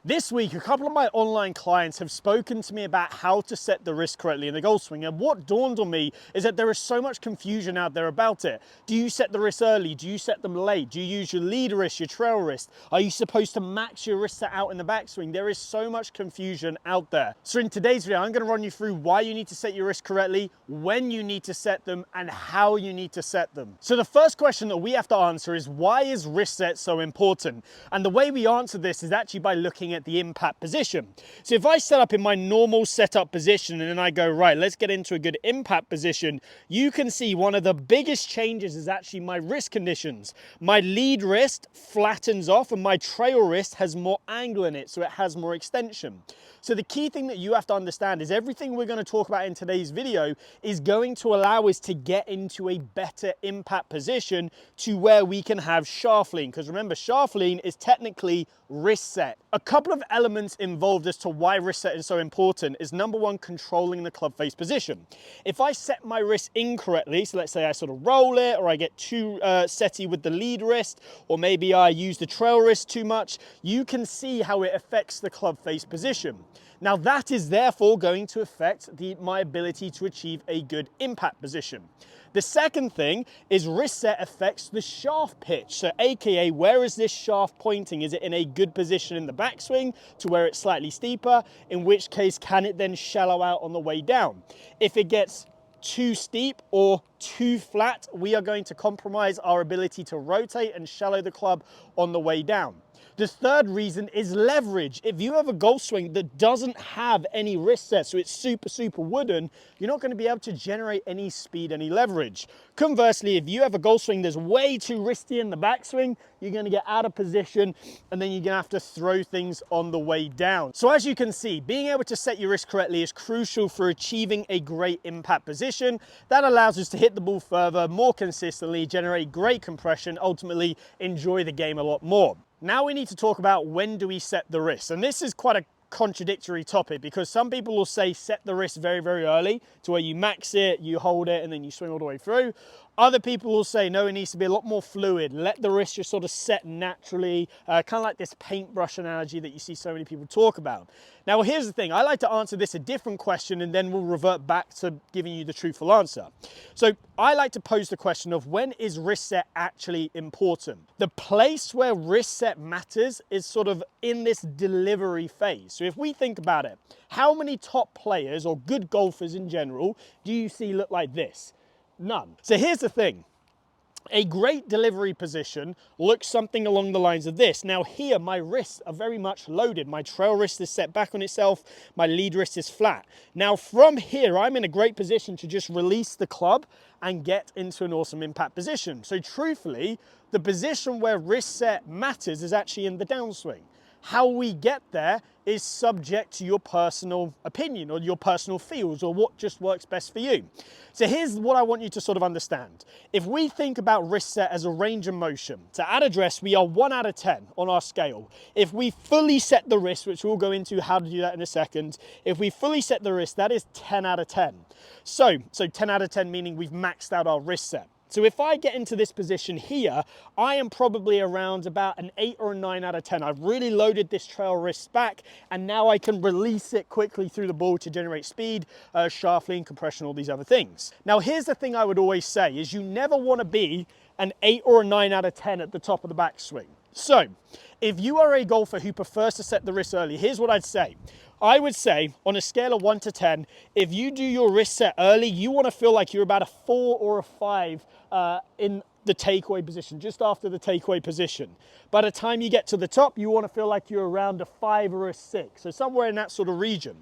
This week, a couple of my online clients have spoken to me about how to set the wrist correctly in the golf swing. And what dawned on me is that there is so much confusion out there about it. Do you set the wrists early? Do you set them late? Do you use your lead wrist, your trail wrist? Are you supposed to max your wrist set out in the backswing? There is so much confusion out there. So in today's video, I'm going to run you through why you need to set your wrists correctly, when you need to set them, and how you need to set them. So the first question that we have to answer is, why is wrist set so important? And the way we answer this is actually by looking at the impact position. So if I set up in my normal setup position and then I go, right, let's get into a good impact position, you can see one of the biggest changes is actually my wrist conditions. My lead wrist flattens off and my trail wrist has more angle in it, so it has more extension. So the key thing that you have to understand is everything we're going to talk about in today's video is going to allow us to get into a better impact position to where we can have shaft lean. Because remember, shaft lean is technically wrist set. A couple of elements involved as to why wrist set is so important is, number one, controlling the club face position. If I set my wrist incorrectly, so let's say I sort of roll it, or I get too setty with the lead wrist, or maybe I use the trail wrist too much, you can see how it affects the club face position. Now that is therefore going to affect my ability to achieve a good impact position. The second thing is wrist set affects the shaft pitch. So AKA, where is this shaft pointing? Is it in a good position in the backswing to where it's slightly steeper? In which case, can it then shallow out on the way down? If it gets too steep or too flat, we are going to compromise our ability to rotate and shallow the club on the way down. The third reason is leverage. If you have a golf swing that doesn't have any wrist set, so it's super wooden, you're not going to be able to generate any speed, any leverage. Conversely, if you have a golf swing that's way too wristy in the backswing, you're going to get out of position and then you're going to have to throw things on the way down. So as you can see, being able to set your wrist correctly is crucial for achieving a great impact position. That allows us to hit the ball further, more consistently, generate great compression, ultimately enjoy the game a lot more. Now we need to talk about, when do we set the wrist? And this is quite a contradictory topic, because some people will say set the wrist very early to where you max it, you hold it, and then you swing all the way through. Other people will say, no, it needs to be a lot more fluid. Let the wrist just sort of set naturally, kind of like this paintbrush analogy that you see so many people talk about. Now, here's the thing. I like to answer this a different question, and then we'll revert back to giving you the truthful answer. So I like to pose the question of, when is wrist set actually important? The place where wrist set matters is sort of in this delivery phase. So if we think about it, how many top players or good golfers in general do you see look like this? None. So here's the thing. A great delivery position looks something along the lines of this. Now here, my wrists are very much loaded. My trail wrist is set back on itself. My lead wrist is flat. Now from here, I'm in a great position to just release the club and get into an awesome impact position. So truthfully, the position where wrist set matters is actually in the downswing. How we get there is subject to your personal opinion or your personal feels or what just works best for you. So here's what I want you to sort of understand. If we think about wrist set as a range of motion, to at address, we are 1 out of 10 on our scale. If we fully set the wrist, which we'll go into how to do that in a second, if we fully set the wrist, that is 10 out of 10. So 10 out of 10 meaning we've maxed out our wrist set. So if I get into this position here, I am probably around about an 8 or a 9 out of 10. I've really loaded this trail wrist back, and now I can release it quickly through the ball to generate speed, shaft lean, compression, all these other things. Now here's the thing I would always say is, you never want to be an 8 or a 9 out of 10 at the top of the backswing. So if you are a golfer who prefers to set the wrist early, here's what I'd say. I would say on a scale of 1 to 10, if you do your wrist set early, you want to feel like you're about a 4 or a 5 in the takeaway position, just after the takeaway position. By the time you get to the top, you want to feel like you're around a 5 or a 6, so somewhere in that sort of region.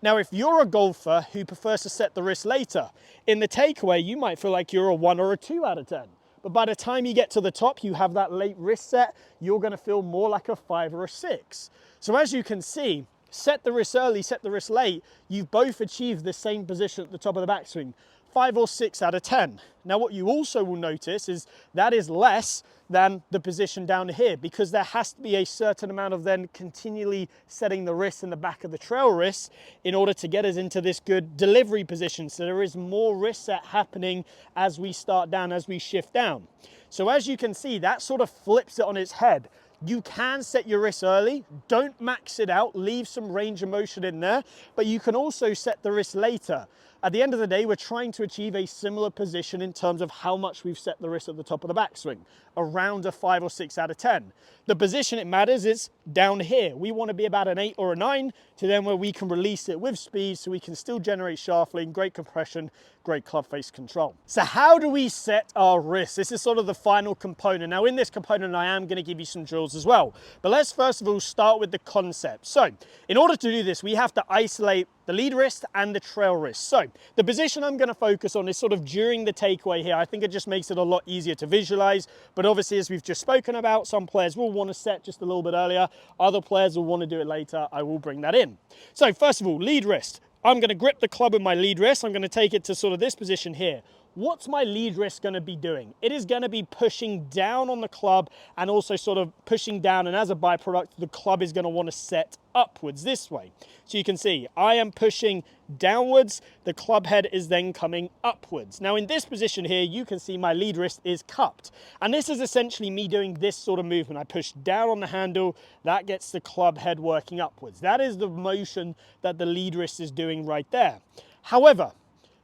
Now, if you're a golfer who prefers to set the wrist later, in the takeaway, you might feel like you're a 1 or a 2 out of 10. But by the time you get to the top, you have that late wrist set, you're going to feel more like a 5 or a 6. So as you can see, set the wrist early, set the wrist late, you've both achieved the same position at the top of the backswing, 5 or 6 out of 10. Now what you also will notice is that is less than the position down here, because there has to be a certain amount of then continually setting the wrist in the back of the trail wrist in order to get us into this good delivery position. So there is more wrist set happening as we start down, as we shift down. So as you can see, that sort of flips it on its head. You can set your wrist early, don't max it out, leave some range of motion in there, but you can also set the wrist later. At the end of the day, we're trying to achieve a similar position in terms of how much we've set the wrist at the top of the backswing, around a 5 or 6 out of 10. The position it matters is down here. We want to be about an 8 or a 9 to then where we can release it with speed so we can still generate shaft lean, great compression, great club face control. So how do we set our wrist? This is sort of the final component. Now in this component, I am going to give you some drills as well. But let's first of all start with the concept. So in order to do this, we have to isolate the lead wrist and the trail wrist. So the position I'm going to focus on is sort of during the takeaway here. I think it just makes it a lot easier to visualize. But obviously, as we've just spoken about, some players will want to set just a little bit earlier. Other players will want to do it later. I will bring that in. So first of all, lead wrist. I'm going to grip the club with my lead wrist. I'm going to take it to sort of this position here. What's my lead wrist going to be doing? It is going to be pushing down on the club and also sort of pushing down. And as a byproduct, the club is going to want to set upwards this way. So you can see I am pushing downwards. The club head is then coming upwards. Now in this position here, you can see my lead wrist is cupped. And this is essentially me doing this sort of movement. I push down on the handle. That gets the club head working upwards. That is the motion that the lead wrist is doing right there. However,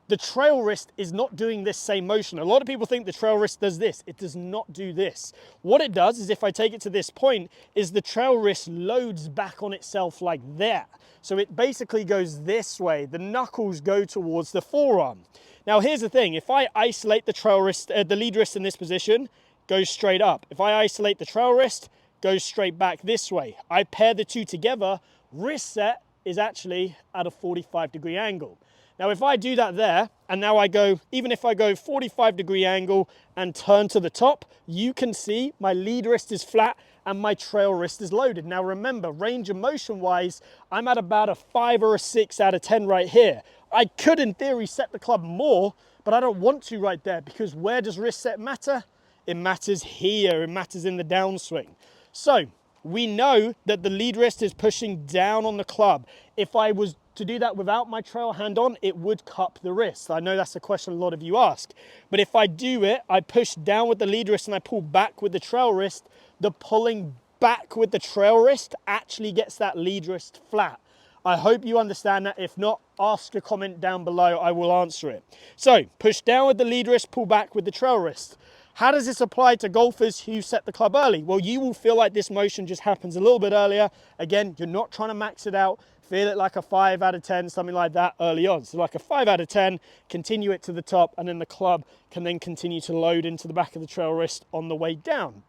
the trail wrist is not doing this same motion. A lot of people think the trail wrist does this. It does not do this. What it does is if I take it to this point, is the trail wrist loads back on itself like that. So it basically goes this way. The knuckles go towards the forearm. Now here's the thing. If I isolate the trail wrist, the lead wrist in this position, goes straight up. If I isolate the trail wrist, goes straight back this way. I pair the two together, wrist set is actually at a 45-degree angle. Now, if I do that there, and now I go, even if I go 45-degree angle and turn to the top, you can see my lead wrist is flat and my trail wrist is loaded. Now remember, range of motion wise, I'm at about a 5 or a 6 out of 10 right here. I could in theory set the club more, but I don't want to right there because where does wrist set matter? It matters here, it matters in the downswing. So we know that the lead wrist is pushing down on the club. If I was to do that without my trail hand on, it would cup the wrist. I know that's a question a lot of you ask. But if I do it, I push down with the lead wrist and I pull back with the trail wrist, the pulling back with the trail wrist actually gets that lead wrist flat. I hope you understand that. If not, ask a comment down below, I will answer it. So push down with the lead wrist, pull back with the trail wrist. How does this apply to golfers who set the club early? Well, you will feel like this motion just happens a little bit earlier. Again, you're not trying to max it out. Feel it like a 5 out of 10, something like that early on. So like a 5 out of 10, continue it to the top, and then the club can then continue to load into the back of the trail wrist on the way down.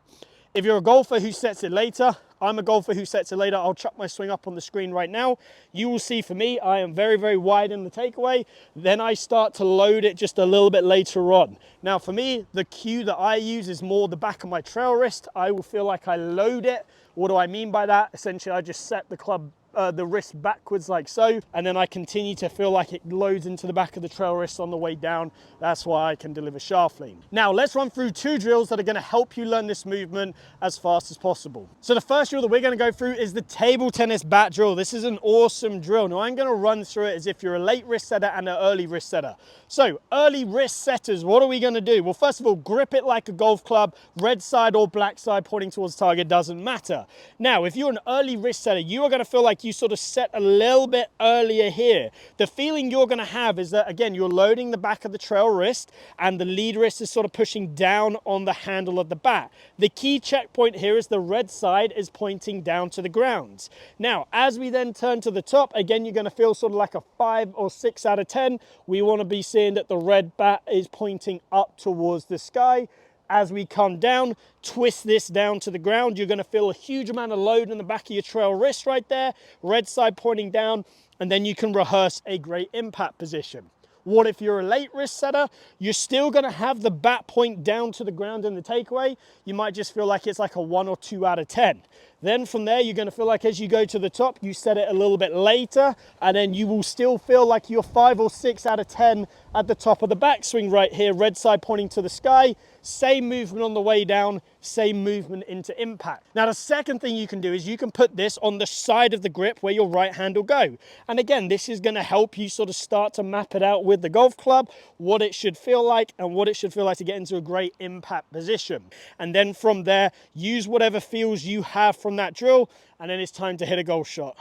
If you're a golfer who sets it later, I'm a golfer who sets it later. I'll chuck my swing up on the screen right now. You will see for me, I am very, very wide in the takeaway. Then I start to load it just a little bit later on. Now for me, the cue that I use is more the back of my trail wrist. I will feel like I load it. What do I mean by that? Essentially, I just set the club the wrist backwards like so, and then I continue to feel like it loads into the back of the trail wrist on the way down. That's why I can deliver shaft lean. Now let's run through 2 drills that are going to help you learn this movement as fast as possible. So the first drill that we're going to go through is the table tennis bat drill. This is an awesome drill. Now I'm going to run through it as if you're a late wrist setter and an early wrist setter. So early wrist setters, what are we going to do? Well, first of all, grip it like a golf club, red side or black side pointing towards target, doesn't matter. Now if you're an early wrist setter, you are going to feel like you sort of set a little bit earlier here. The feeling you're going to have is that, again, you're loading the back of the trail wrist and the lead wrist is sort of pushing down on the handle of the bat. The key checkpoint here is the red side is pointing down to the ground. Now, as we then turn to the top, again, you're going to feel sort of like a 5 or 6 out of 10. We want to be seeing that the red bat is pointing up towards the sky. As we come down, twist this down to the ground. You're going to feel a huge amount of load in the back of your trail wrist right there, red side pointing down, and then you can rehearse a great impact position. What if you're a late wrist setter? You're still going to have the bat point down to the ground in the takeaway. You might just feel like it's like a 1 or 2 out of 10. Then from there, you're going to feel like as you go to the top, you set it a little bit later, and then you will still feel like you're 5 or 6 out of 10 at the top of the backswing right here, red side pointing to the sky. Same movement on the way down, same movement into impact. Now, the second thing you can do is you can put this on the side of the grip where your right hand will go. And again, this is going to help you sort of start to map it out with the golf club, what it should feel like and what it should feel like to get into a great impact position. And then from there, use whatever feels you have from that drill, and then it's time to hit a golf shot.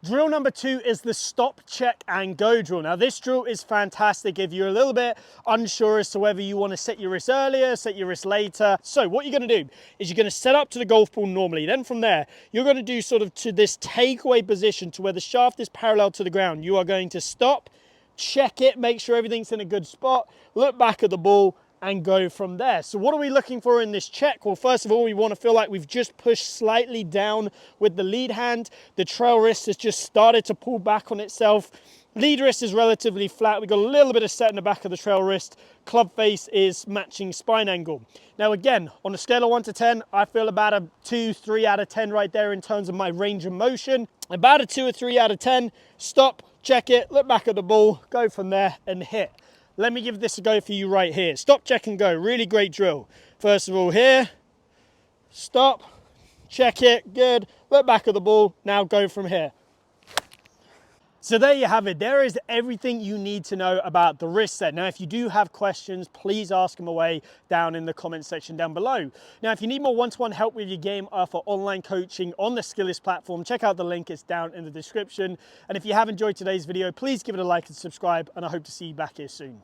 Drill number 2 is the stop, check and go drill. Now this drill is fantastic if you're a little bit unsure as to whether you want to set your wrist earlier, set your wrist later. So what you're going to do is you're going to set up to the golf ball normally. Then from there, you're going to do sort of to this takeaway position to where the shaft is parallel to the ground. You are going to stop, check it, make sure everything's in a good spot, look back at the ball, and go from there. So what are we looking for in this check? Well, first of all, we want to feel like we've just pushed slightly down with the lead hand. The trail wrist has just started to pull back on itself. Lead wrist is relatively flat. We've got a little bit of set in the back of the trail wrist. Club face is matching spine angle. Now again, on a scale of 1 to 10, I feel about a 2, 3 out of 10 right there in terms of my range of motion. About a 2 or 3 out of 10. Stop, check it, look back at the ball, go from there and hit. Let me give this a go for you right here. Stop, check and go, really great drill. First of all here, stop, check it, good. Look back at the ball, now go from here. So there you have it. There is everything you need to know about the wrist set. Now, if you do have questions, please ask them away down in the comment section down below. Now, if you need more one-to-one help with your game for online coaching on the Skillest platform, check out the link. It's down in the description. And if you have enjoyed today's video, please give it a like and subscribe, and I hope to see you back here soon.